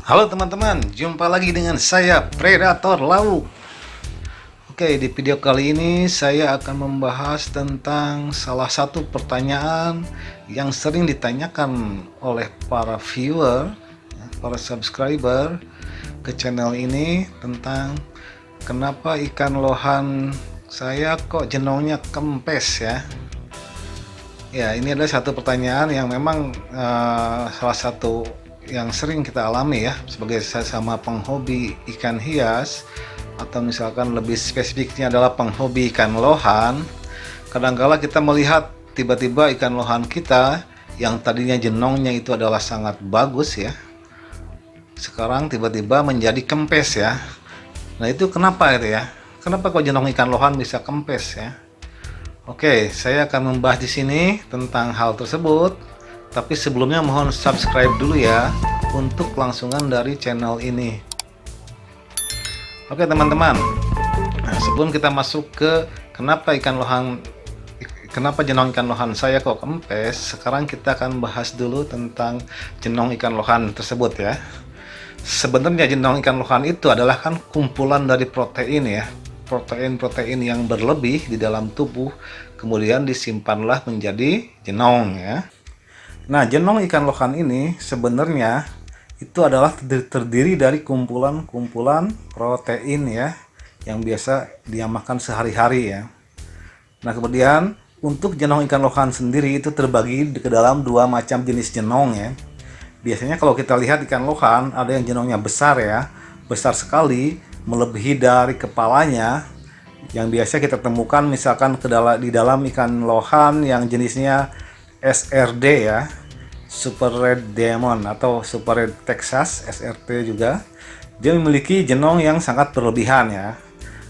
Halo teman-teman, jumpa lagi dengan saya Predator Laut. Oke, di video kali ini saya akan membahas tentang salah satu pertanyaan yang sering ditanyakan oleh para viewer, para subscriber ke channel ini tentang kenapa ikan lohan saya kok jenongnya kempes ya. Ya, ini adalah satu pertanyaan yang memang salah satu yang sering kita alami ya sebagai sesama penghobi ikan hias, atau misalkan lebih spesifiknya adalah penghobi ikan lohan. Kadangkala kita melihat tiba-tiba ikan lohan kita yang tadinya jenongnya itu adalah sangat bagus ya, sekarang tiba-tiba menjadi kempes ya. Nah, itu kenapa itu ya? Kenapa kok jenong ikan lohan bisa kempes ya? Oke, saya akan membahas di sini tentang hal tersebut. Tapi sebelumnya mohon subscribe dulu ya untuk kelangsungan dari channel ini. Oke teman-teman, nah, sebelum kita masuk ke kenapa jenong ikan lohan saya kok kempes, sekarang kita akan bahas dulu tentang jenong ikan lohan tersebut ya. Sebenarnya jenong ikan lohan itu adalah kan kumpulan dari protein ya, protein-protein yang berlebih di dalam tubuh, kemudian disimpanlah menjadi jenong ya. Nah, jenong ikan lohan ini sebenarnya itu adalah terdiri dari kumpulan-kumpulan protein ya, yang biasa dia makan sehari-hari ya. Nah, kemudian untuk jenong ikan lohan sendiri itu terbagi ke dalam dua macam jenis jenong ya. Biasanya kalau kita lihat ikan lohan ada yang jenongnya besar ya, besar sekali, melebihi dari kepalanya, yang biasa kita temukan misalkan di dalam ikan lohan yang jenisnya SRD ya, Super Red Diamond atau Super Red Texas SRT juga. Dia memiliki jenong yang sangat berlebihan ya.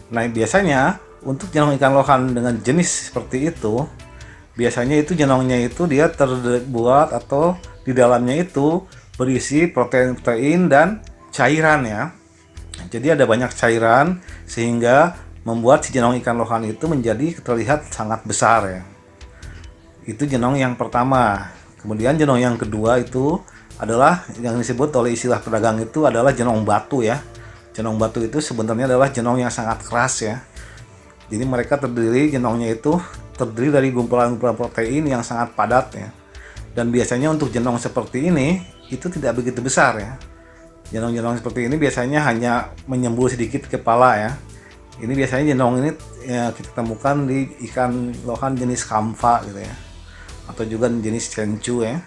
Nah, biasanya untuk jenong ikan lohan dengan jenis seperti itu, biasanya itu jenongnya itu dia terbuat atau di dalamnya itu berisi protein-protein dan cairan ya. Jadi ada banyak cairan sehingga membuat si jenong ikan lohan itu menjadi terlihat sangat besar ya. Itu jenong yang pertama. Kemudian jenong yang kedua itu adalah yang disebut oleh istilah pedagang itu adalah jenong batu ya. Jenong batu itu sebenarnya adalah jenong yang sangat keras ya. Jadi mereka jenongnya itu terdiri dari kumpulan-kumpulan protein yang sangat padat ya. Dan biasanya untuk jenong seperti ini itu tidak begitu besar ya. Jenong-jenong seperti ini biasanya hanya menyembul sedikit kepala ya. Ini biasanya jenong ini ya, kita temukan di ikan lohan jenis kamfa gitu ya, atau juga jenis senchu ya.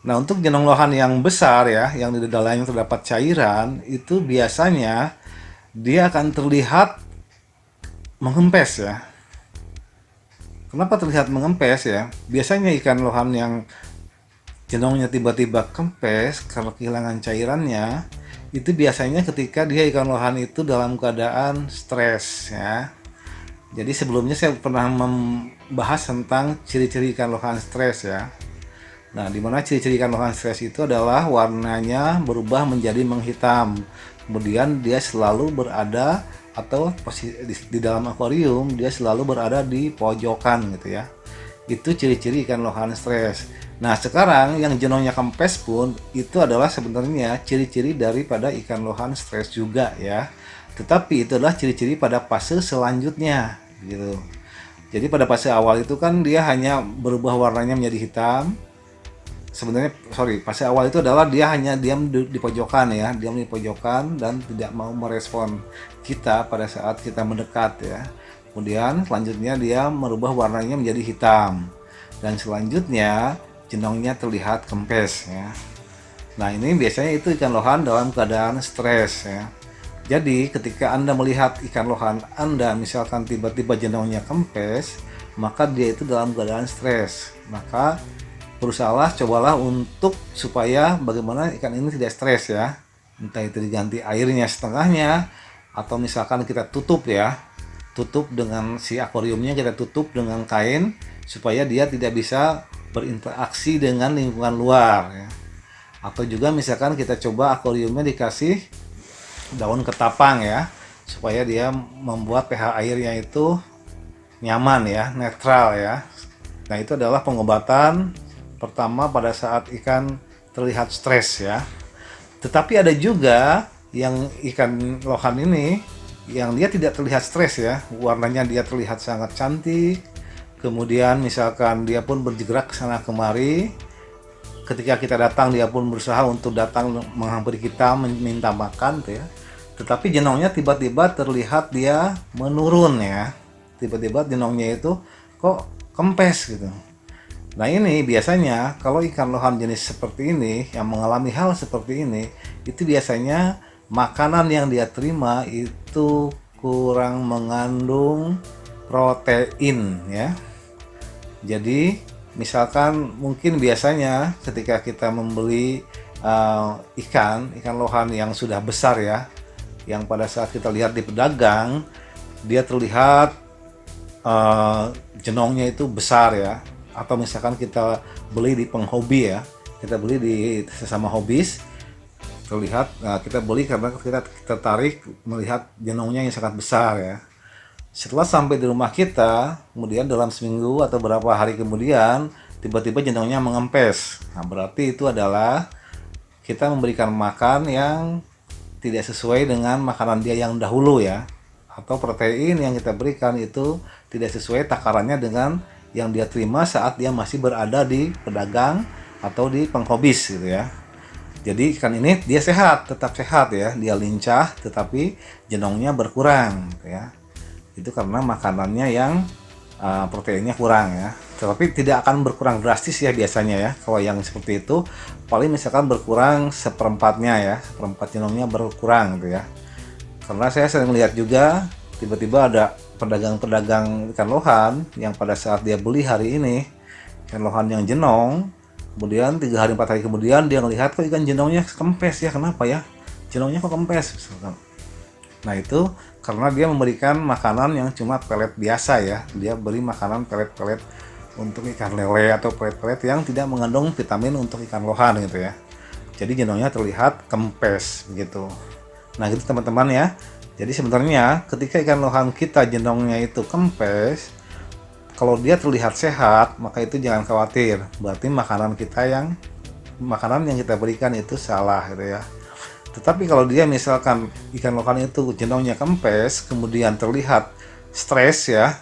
Nah, untuk jenong lohan yang besar ya, yang di dalamnya terdapat cairan, itu biasanya dia akan terlihat mengempes ya. Kenapa terlihat mengempes ya? Biasanya ikan lohan yang jenongnya tiba-tiba kempes karena kehilangan cairannya, itu biasanya ketika dia ikan lohan itu dalam keadaan stres ya. Jadi sebelumnya saya pernah membahas tentang ciri-ciri ikan lohan stres ya. Nah, dimana ciri-ciri ikan lohan stres itu adalah warnanya berubah menjadi menghitam. Kemudian dia selalu berada atau di dalam akuarium dia selalu berada di pojokan gitu ya. Itu ciri-ciri ikan lohan stres. Nah, sekarang yang jenongnya kempes pun itu adalah sebenarnya ciri-ciri daripada ikan lohan stres juga ya. Tetapi itu adalah ciri-ciri pada fase selanjutnya gitu. Jadi pada fase awal itu kan dia hanya berubah warnanya menjadi hitam. Sebenarnya fase awal itu adalah dia hanya diam di pojokan ya, diam di pojokan dan tidak mau merespon kita pada saat kita mendekat ya. Kemudian selanjutnya dia merubah warnanya menjadi hitam. Dan selanjutnya jenongnya terlihat kempes ya. Nah, ini biasanya itu ikan lohan dalam keadaan stres ya. Jadi ketika Anda melihat ikan lohan Anda misalkan tiba-tiba jenongnya kempes, maka dia itu dalam keadaan stres. Maka cobalah untuk supaya bagaimana ikan ini tidak stres ya. Entah itu diganti airnya setengahnya, atau misalkan kita tutup ya. Tutup dengan si akuariumnya, kita tutup dengan kain supaya dia tidak bisa berinteraksi dengan lingkungan luar ya. Atau juga misalkan kita coba akuariumnya dikasih daun ketapang ya, supaya dia membuat pH airnya itu nyaman ya, netral ya. Nah, itu adalah pengobatan pertama pada saat ikan terlihat stres ya. Tetapi ada juga yang ikan lohan ini yang dia tidak terlihat stres ya, warnanya dia terlihat sangat cantik. Kemudian misalkan dia pun bergerak ke sana kemari, ketika kita datang dia pun berusaha untuk datang menghampiri kita meminta makan tuh ya. Tetapi jenongnya tiba-tiba terlihat dia menurun ya. Tiba-tiba jenongnya itu kok kempes gitu. Nah ini biasanya kalau ikan lohan jenis seperti ini yang mengalami hal seperti ini, itu biasanya makanan yang dia terima itu kurang mengandung protein ya. Jadi misalkan mungkin biasanya ketika kita membeli ikan lohan yang sudah besar ya, yang pada saat kita lihat di pedagang dia terlihat jenongnya itu besar ya, atau misalkan kita beli di penghobi ya, kita beli di sesama hobis terlihat, kita beli karena kita tertarik melihat jenongnya yang sangat besar ya. Setelah sampai di rumah kita, kemudian dalam seminggu atau beberapa hari kemudian tiba-tiba jenongnya mengempes. Nah berarti itu adalah kita memberikan makan yang tidak sesuai dengan makanan dia yang dahulu ya, atau protein yang kita berikan itu tidak sesuai takarannya dengan yang dia terima saat dia masih berada di pedagang atau di penghobis gitu ya. Jadi ikan ini dia sehat, tetap sehat ya, dia lincah tetapi jenongnya berkurang gitu ya. Itu karena makanannya yang proteinnya kurang ya. Tetapi tidak akan berkurang drastis ya biasanya ya. Kalau yang seperti itu paling misalkan berkurang seperempatnya ya, seperempat jenongnya berkurang gitu ya. Karena saya sering lihat juga tiba-tiba ada pedagang-pedagang ikan lohan yang pada saat dia beli hari ini ikan lohan yang jenong, kemudian 3 hari 4 hari kemudian dia melihat kok ikan jenongnya kempes ya, kenapa ya jenongnya kok kempes misalkan. Nah itu karena dia memberikan makanan yang cuma pelet biasa ya, dia beri makanan pelet-pelet untuk ikan lele atau pelet-pelet yang tidak mengandung vitamin untuk ikan lohan gitu ya. Jadi jenongnya terlihat kempes begitu. Nah gitu teman-teman ya. Jadi sebenarnya ketika ikan lohan kita jenongnya itu kempes, kalau dia terlihat sehat maka itu jangan khawatir. Berarti makanan yang kita berikan itu salah gitu ya. Tetapi kalau dia misalkan ikan lohan itu jenongnya kempes, kemudian terlihat stres ya,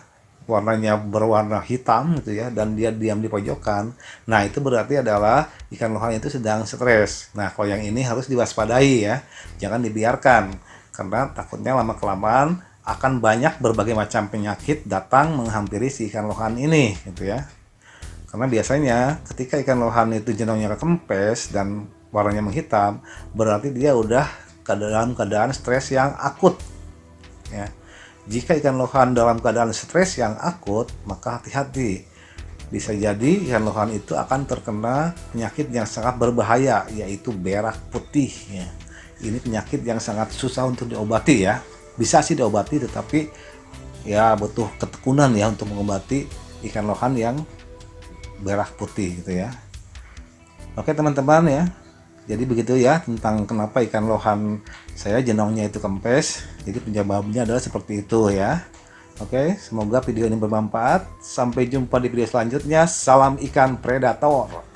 warnanya berwarna hitam gitu ya, dan dia diam di pojokan, nah itu berarti adalah ikan lohan itu sedang stres. Nah kalau yang ini harus diwaspadai ya, jangan dibiarkan, karena takutnya lama-kelamaan akan banyak berbagai macam penyakit datang menghampiri si ikan lohan ini gitu ya. Karena biasanya ketika ikan lohan itu jenongnya kempes dan warnanya menghitam, berarti dia udah dalam keadaan stres yang akut ya. Jika ikan lohan dalam keadaan stres yang akut, maka hati-hati, bisa jadi ikan lohan itu akan terkena penyakit yang sangat berbahaya, yaitu berak putih ya. Ini penyakit yang sangat susah untuk diobati ya, bisa sih diobati tetapi ya butuh ketekunan ya untuk mengobati ikan lohan yang berak putih gitu ya. Oke teman-teman ya, jadi begitu ya tentang kenapa ikan lohan saya jenongnya itu kempes. Jadi penjawabnya adalah seperti itu ya. Oke, semoga video ini bermanfaat. Sampai jumpa di video selanjutnya. Salam ikan predator.